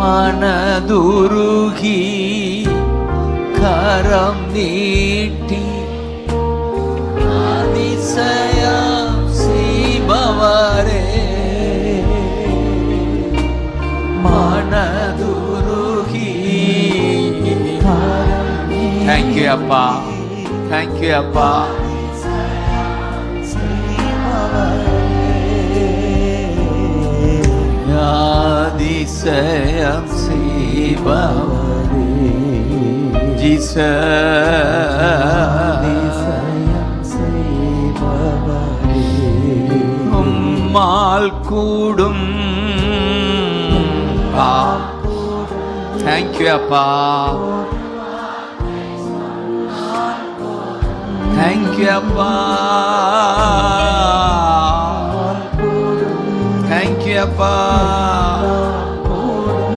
மனதுருகி கரம் நீட்டி அதிசயம் செய்பவரே, மனதுருகி. தேங்க்யூ அப்பா, தேங்க்யூ அப்பா. அதிசயம் செய்பவரே உம்மால் கூடும். தேங்க்யூ அப்பா, தேங்க்யூ அப்பா, தேங்க்யூ அப்பா.